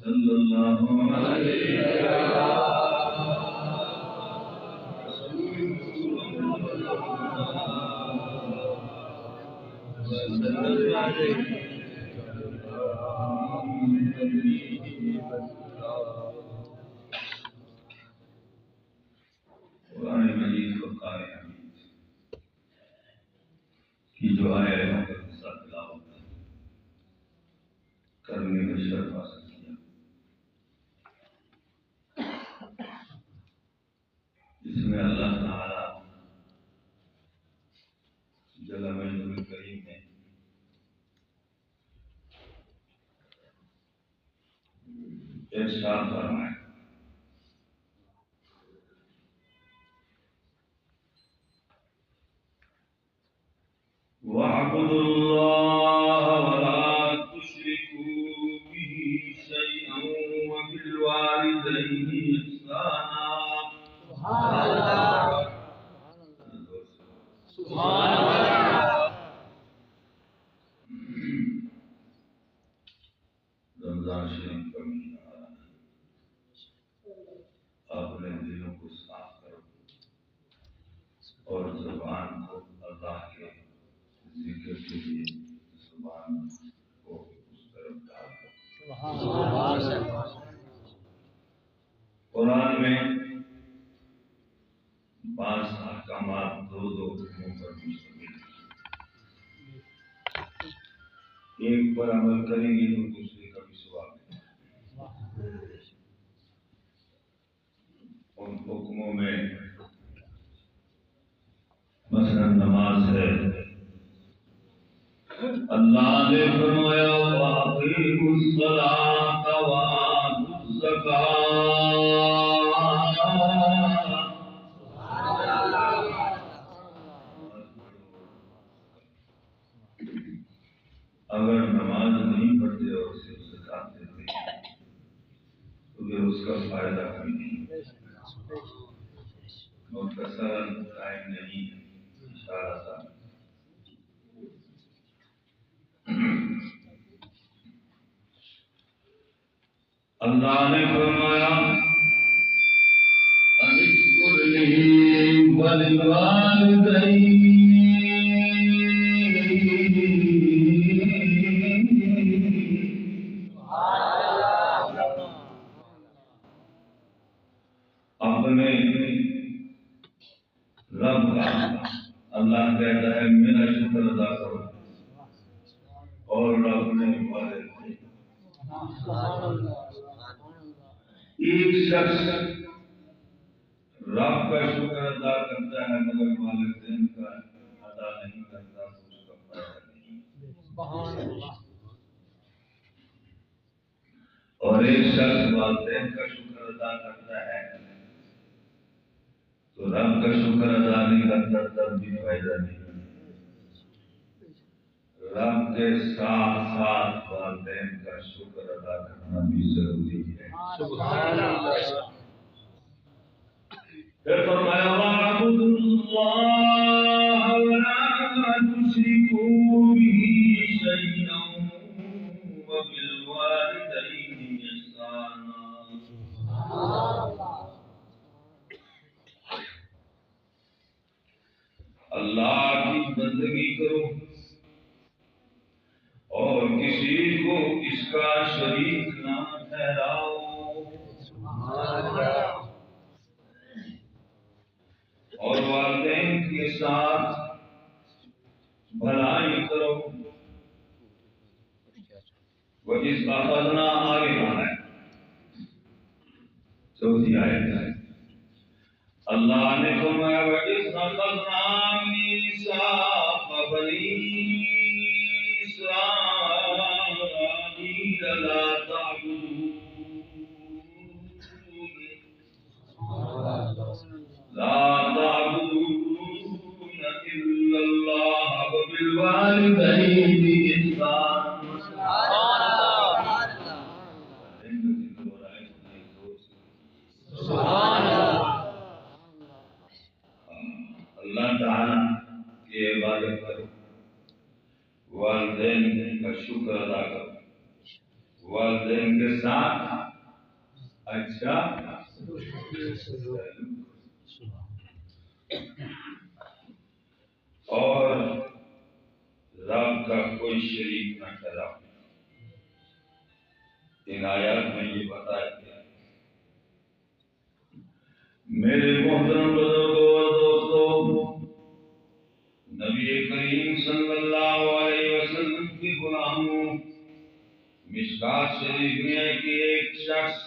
صلی اللہ علیہ قرآن مجید و قارئ حمید کی جو آیتوں کا حصہ تلاوت کرنے کا شرف حاصل کیا، جس میں اللہ تعالی جل مجدہ الکریم نے ارشاد فرمایا وَاعْبُدُوا اللَّهَ وَلَا تُشْرِكُوا بِهِ شَيْئًا وَبِالْوَالِدَيْنِ إِحْسَانًا سبحان اللہ۔ رمضان شریف کا مہینہ آ رہا ہے، اپنے دلوں کو صاف کرو اور زبان کو اللہ کے ذکر کے لیے زبان کو اس طرف ڈال دو۔ قرآن میں بعض احکامات دو حکموں پر مشتمل ہیں، ایک پر عمل کریں گے تو دوسرے کا بھی ثواب ہے۔ ان حکموں میں مثلا نماز ہے، اللہ نے فرمایا وَأَقِیمُوا الصَّلَاةَ وَآتُوا الزَّکَاةَ۔ اگر نماز نہیں پڑھتے اور صرف زکات دیتے تو پھر اس کا فائدہ کوئی نہیں، مختصراً قائم نہیں ہے، اشارہ تھا۔ اللہ نے فرمایا اذکر لی ولوالدین، اپنے رب کا، اللہ کہتا ہے میرا شکر ادا کرو، اور اپنے والدین۔ ایک شخص رب کا شکر ادا کرتا ہے مگر والدین کا ادا نہیں کرتا تو اس کا فائدہ نہیں۔ اور ایک شخص والدین کا شکر ادا کرتا ہے تو رب کا شکر ادا نہیں کرتا تب بھی فائدہ نہیں۔ رب کے ساتھ ساتھ والدین کا شکر ادا کرنا بھی ضروری ہے۔ سبحان اللہ۔ پھر فرمایا وَاعْبُدُوا اللَّهَ وَلَا تُشْرِكُوا بِهِ شَيْئًا وَبِالْوَالِدَيْنِ إِحْسَانًا۔ اللہ کی بندگی کرو اور کسی کو اس کا شریک نہ ٹھہراؤ۔ اور والدین کے ساتھ بھلائی کرو۔ وَإِذْ أَخَذْنَا آگے بڑھا ہے، چوتھی آیت ہے۔ اللہ نے فرمایا وَإِذْ أَخَذْنَا مِيثَاقَ بَنِي إِسْرَائِيلَ لَا تَعْبُدُونَ إِلَّا اللَّهَ وَبِالْوَالِدَيْنِ إِحْسَانًا۔ اللہ تعالیٰ کی عبادت کرو، والدین کا شکر ادا کرو، والدین کے ساتھ اچھا اور رب کا کوئی شریک نہ ٹھہراؤ۔ ان آیات میں یہ بتایا گیا۔ میرے محترم بزرگوں اور دوستوں، نبی کریم صلی اللہ علیہ وسلم کی غلاموں، مشکات شریف میں ہے کہ ایک شخص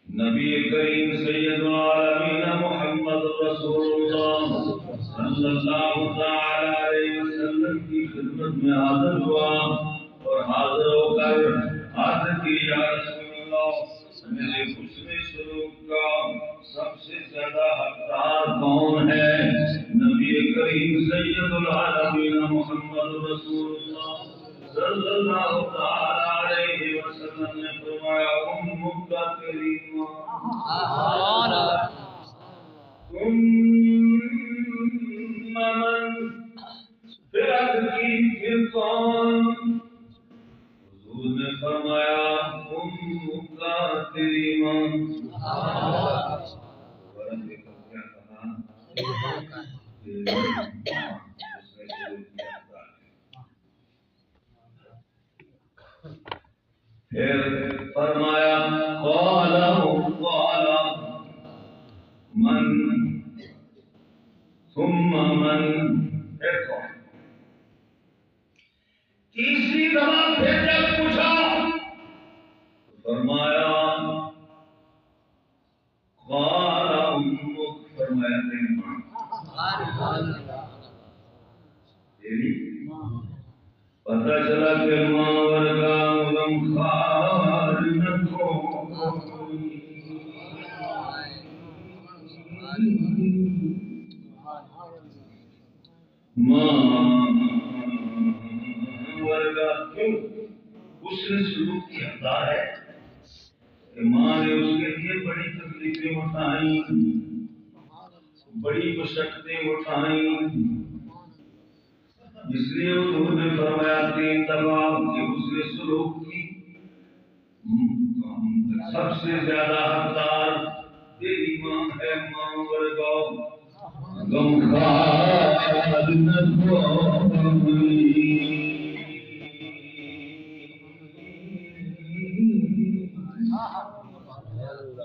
نبی کریم سید العالمین محمد رسول اللہ صلی اللہ تعالی علیہ وسلم کی خدمت میں حاضر ہوا اور حاضر ہو کر عرض کی، یا رسول اللہ، میرے حسن سلوک کا سب سے زیادہ حقدار کون ہے؟ نبی کریم سید العالمین محمد رسول اللہ صلی اللہ تعالی علیہ وسلم نے فرمایا، امک کا کریمہ، ثم من، پھر عرض کی پھر کون؟ حضور نے فرمایا، امک کا کریمہ۔ کیا کہا؟ پھر فرمایا، قال من، ثم من، پھر کون؟ تیسری دفعہ پھر جب پوچھا فرمایا، قال امک، فرمایا تیری ماں۔ تیری پتہ چلا کہ ماں ورگا غمخوار نہ کوئی، ماں ورگا کیوں؟ اس نے سلوک کی حقدار ہے کہ ماں نے اس کے لیے بڑی تکلیفیں اٹھائیں، بڑی مشقتیں اٹھائیں، اس لیے حضور نے فرمایا 3 دفعہ کہ اس نے سلوک کی سب سے زیادہ حقدار تیری ماں ہے، ماں ورگا غمخوار نہ کوئی۔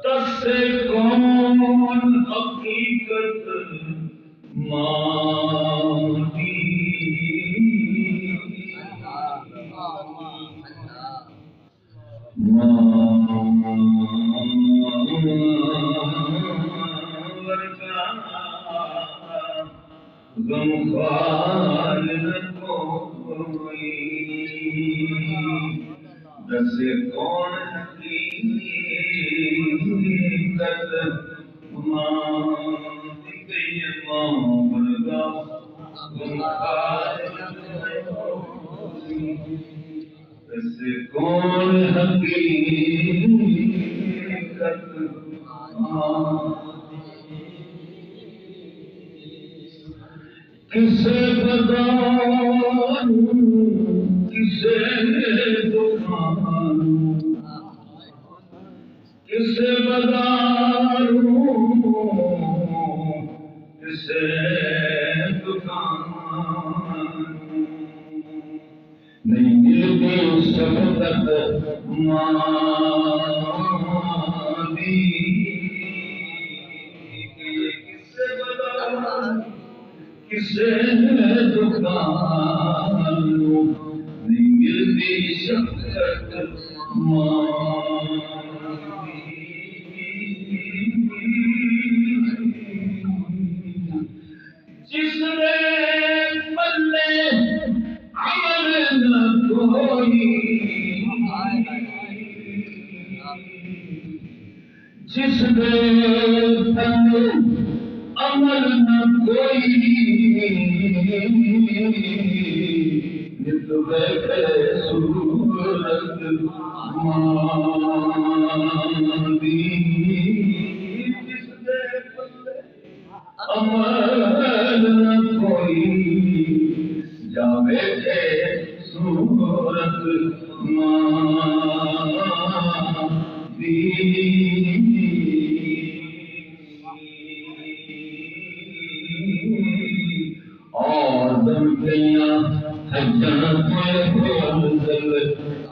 دس سے کون حقیقت ماں دی، غمخوار نہ کوئی، دسے کون حقیقت ماں دی گئی، ماں ورگا غمخوار نہ کوئی، دسے کون حقیقت ماں۔ کسے بداروں کسے دکھانوں، کسے بداروں کسے دکھانوں، نہیں ملتی شفقت ماں دی، کسے بداروں کسے دکھانوں، نہیں ملتی شفقت ماں دی۔ جس نے پلے عمل نہ کوئی، جس نے پلے عمل نہ کوئی، نت بیٹھے صورت ماں دی، جس نے پلے عمل نہ کوئی، جا بیٹھے صورت ماں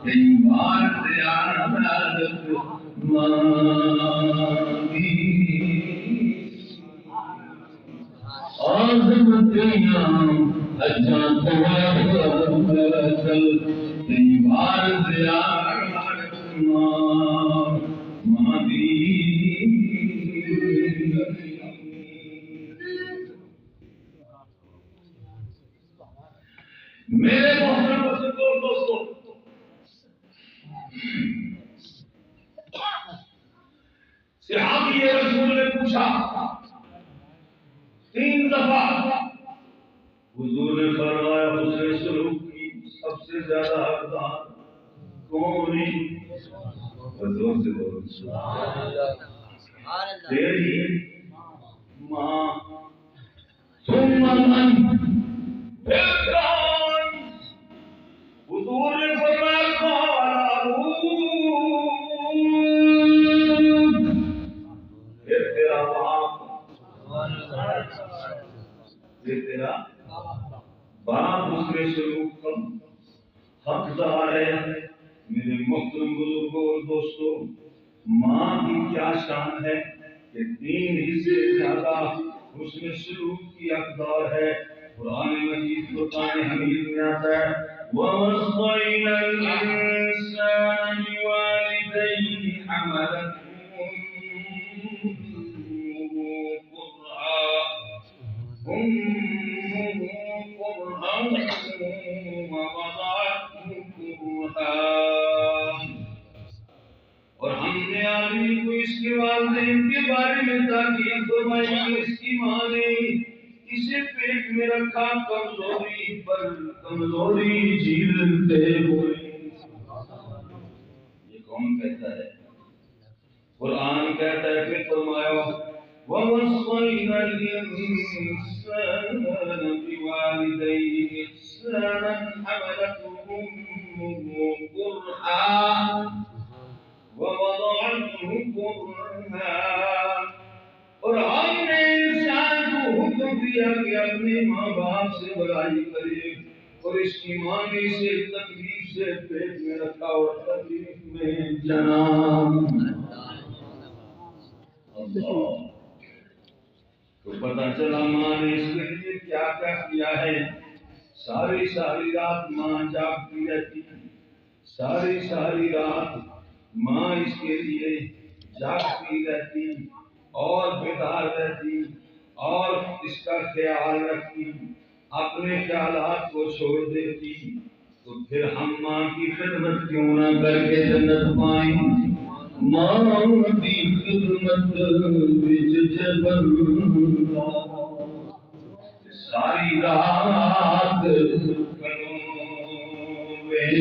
بار زیارت مانگی عظمتیاں اجاں توسل کئی بار زیارت مانگی میرے محترم دوستوں صحابی رسول نے پوچھا 3 دفعہ حضور نے فرمایا حسن سلوک کی سب سے زیادہ حقدار کون ہے؟ حضور سے بولو سبحان اللہ تیری ماں ثم من پھر کون؟ حضور نے فرمایا قال پھر تیرا باپ پھر تیرا باپ اس میں سلوک کا حقدار ہے۔ میرے محترم بزرگوں اور دوستوں ماں کی کیا شان ہے کہ 3 حصے زیادہ اس میں سلوک کی حقدار ہے۔ قرآن مجید فرقان حمید میں آتا ہے وَوَصَّيْنَا الْإِنسَانَ بِوَالِدَيْهِ حَمَلَتْهُ أُمُّهُ كُرْهًا وَوَضَعَتْهُ كُرْهًا اور ہم نے آدمی کو اس کے والدین کے بارے میں تاکید فرمائی کہ اس کی ماں نے اسے پیٹ میں رکھا کمزوری پر کمزوری جھیلتے ہوئے۔ یہ کون کہتا ہے؟ قرآن کہتا ہے پھر فرمایا وَوَصَّيْنَا الْإِنسَانَ بِوَالِدَيْهِ إِحْسَانًا حَمَلَتْهُ أُمُّهُ كُرْهًا وَوَضَعَتْهُ كُرْهًا اور ہم نے انسان کو حکم دیا کہ اپنے ماں باپ سے برائی کرے اور اس کی ماں نے اسے تکلیف سے پیٹ میں رکھا اور تکلیف میں جنام اللہ تو پتہ چلا ماں نے اس کے لیے کیا کیا کیا ہے۔ ساری رات ماں جاگتی رہتی، ساری رات ماں اس کے لیے جاگتی رہتی اور بیدار رہتی اور اس کا خیال رکھتی، اپنے خیالات کو چھوڑ دیتی۔ تو پھر ہم ماں کی خدمت کیوں نہ کر کے جنت پائیں؟ ماں کی خدمت وچ جبندہ ساری رات کنویں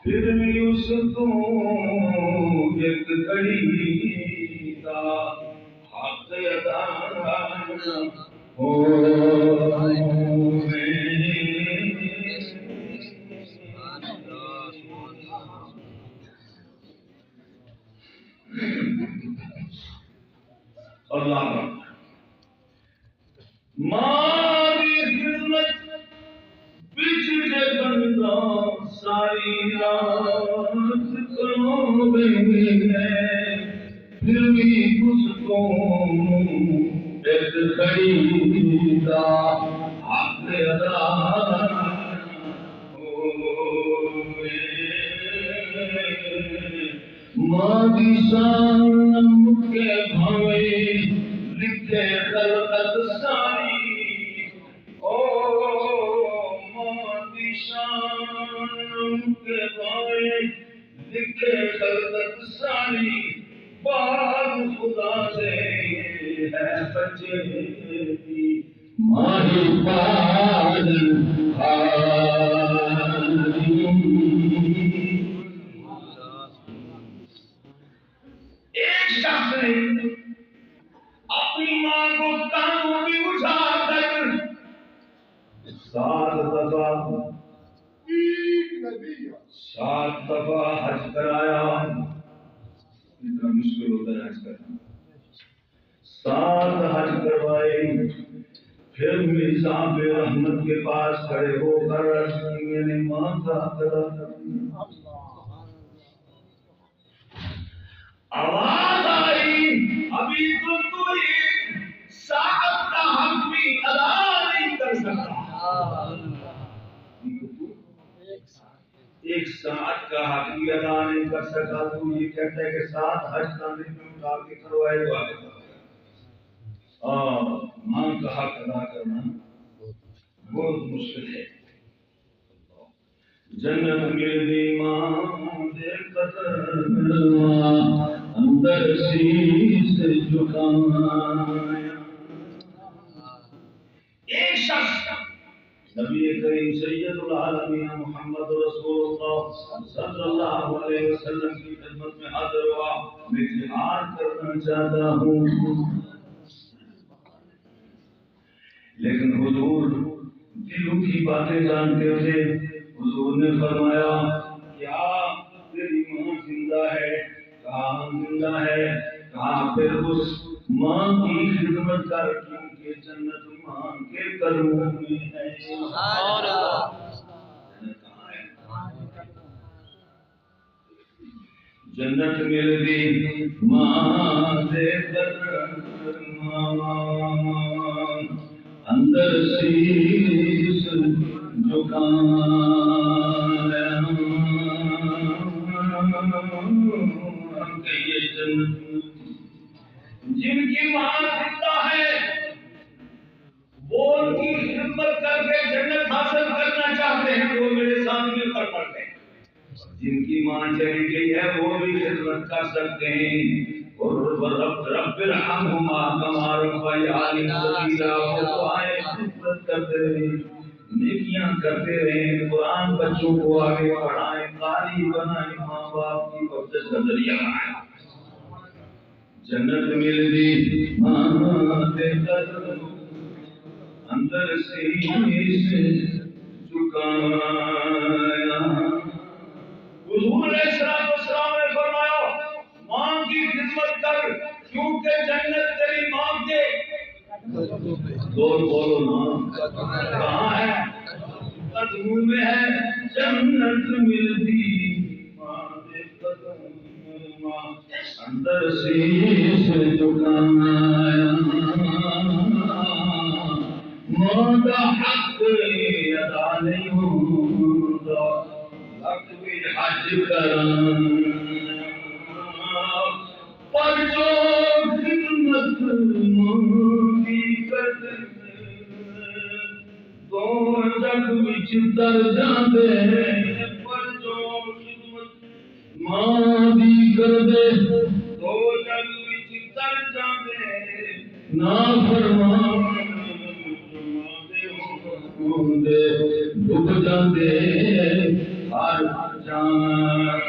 پھر بھی اس کو ایک گھڑی کا حق ادا اللہ ماں کی خدمت بچ بندہ ساری رات کنویں ہے پھر بھی اس کو ایک گھڑی کا حق ادا ماں کی شان کے بھاوے لکھے خلقت ساری او ماں کی شان کے بھاوے لکھے خلقت ساری بعد خدا سے ہے بچے کی ماں ہی ایک شخص نے اپنی ماں کو کانوں میں اٹھا کر 7 دفعہ حج کرایا۔ اتنا مشکل ہوتا ہے حج کرنا۔ 7 حج کروائے، پھر میزاب رحمت کے پاس کھڑے ہو کر میں نے ماں کا حق ادا کرنا. آواز آئی ابھی تو ایک ساعت کا حق بھی ادا نہیں کر سکتا. ایک ساعت کا حق بھی ادا نہیں کر سکا. تو یہ کہتا ہے کہ 7 حج کاندھے میں اٹھا کے کروائے تو آگے ماں کا حق ادا کرنا بہت مشکل ہے. جنت ملتی ماں دے قدر اندر شیش جھکایا. ایک شخص نبی کریم سید العالمین محمد رسول اللہ صلی اللہ علیہ وسلم کی خدمت میں حاضر ہوا. میں جہاد کرنا چاہتا ہوں لیکن حضور دلوں کی باتیں جانتے تھے. حضور نے فرمایا کیا تیری ماں زندہ ہے؟ کہا زندہ ہے. کہا پھر اس ماں کی خدمت کر کیونکہ جنت ماں کے قدموں میں ہے. سبحان اللہ. جنت ملتی ماں دے قدر اندر شیش جھکایا. جن کی ماں زندہ ہے وہ ان کی خدمت کر کے جنت حاصل کرنا چاہتے ہیں وہ میرے سامنے کر پڑتے ہیں. جن کی ماں چلی گئی ہے وہ بھی خدمت کر سکتے ہیں. اور رب ارحمہما کما ربیانی صغیرا. خدمت کرتے رہیں نیکیاں کرتے رہیں. قرآن بچوں کو آگے پڑھائیں قاری بنائیں ماں باپ کی عزت کا ذریعہ بنائیں. جنت ملتی ماں دے قدر اندر شیش جھکایا. حضور علیہ السلام نے فرمایا ماں کی خدمت کر کیونکہ جنت تیری ماں کے بولو نا کہاں ہے؟ قدموں میں ہے. جنت ملتی ماں دے قدموں اندر شیش جھکایا. ماں کا حق ادا نہیں ہوتا حق بھی حج کرنا. پر جو خدمت ماں کی کرے دو جگ وچ در جاندے. پر جو خدمت ماں دی کرے دو جگ وچ در جاندے. نافرمان ڈوب جاندے ہر جان.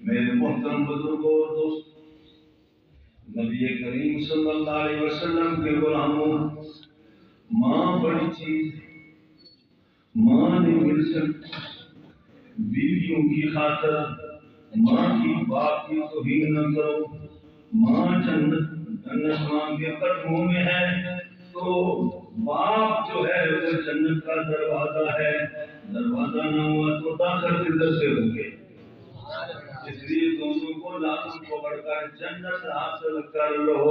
میرے محترم بزرگوں اور دوست نبی کریم صلی اللہ علیہ وسلم کے غلاموں ماں بڑی چیز. ماں نہیں مل سکتی. بیویوں کی خاطر ماں کی باپ کی توہین نہ کرو. ماں جنت ماں کے قدموں میں ہے تو باپ جو ہے وہ جنت کا دروازہ ہے. دروازہ نہ ہوا تو داخل کدھر سے ہوں گے؟ اس لیے دونوں کو لازم پکڑ کر جنت حاصل کر لو.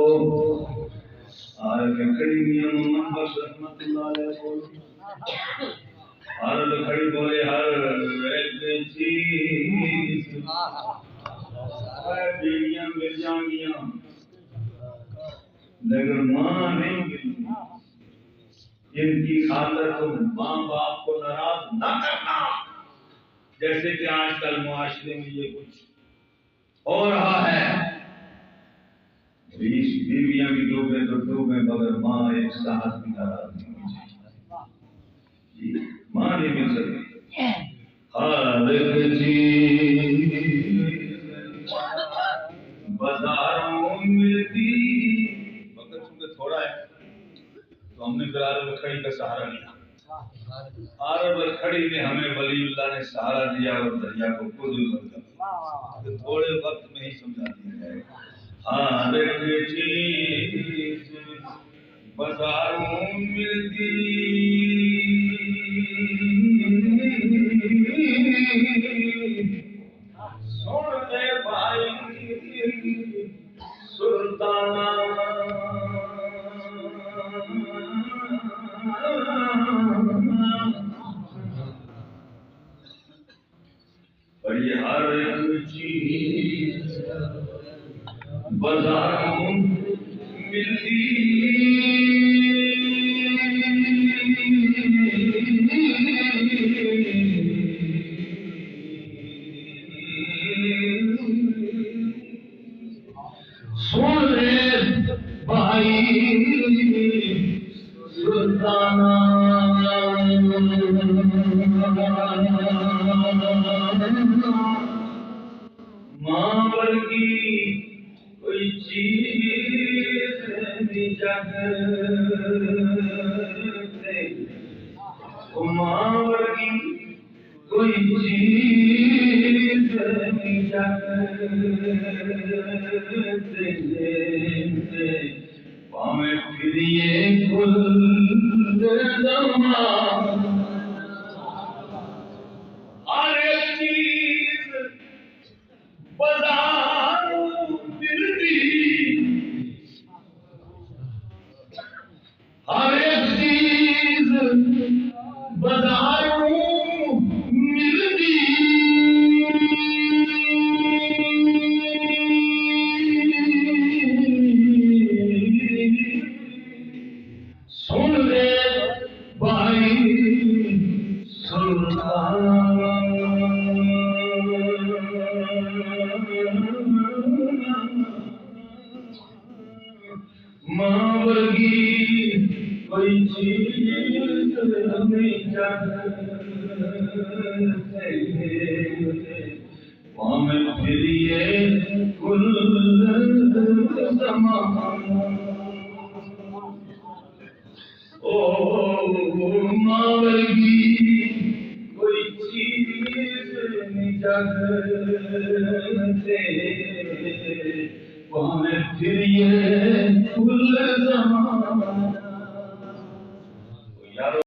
آج کھڑی میاں محمد بخش رحمت اللہ علیہ بولے ہر کھڑی بولے ہر ایک چیز بیڑیاں مل جائیں گیاں لیکن ماں نہیں ملتی. ان کی خاطر تم ماں باپ کو ناراض نہ کرنا. جیسے کہ آج کل معاشرے میں یہ کچھ ہو رہا ہے. 20 بیویاں بھی ڈوبے تو ڈوبے مگر ماں ایک ساتھ بھی ناراض نہیں ہوئی. ماں نہیں مل سکتی. ہر ایک چیز بازاروں ملتی. وقت چونکہ تھوڑا ہے تو ہم نے فلحال کھڑی کا سہارا لیا. عرب کھڑی میں ہمیں ولی اللہ نے سہارا دیا اور دریا کو خود ابھر کر تھوڑے وقت میں ہی سمجھا دیا جائے گا. ہر ایک چیز بازاروں ملتی سن لے بھائی سلطانہ اور یہ ہر ایک چیز بازاروں ملتی سن لے بھائی سلطانہ ماں ورگی کوئی چیز نہیں جگتے ماں ورگی کوئی چیز نہیں جگتے پامیں پھریے گل زمان ہر ایک چیز بازاروں ملتی ہر ایک چیز بازاروں ملتی سن لے بھائی ماں ورگی کوئی چیز نہیں جگتے پامیں پھریے گل زمان او ماں ورگی کوئی چیز نہیں جگتے پامیں پھریے گل زمان.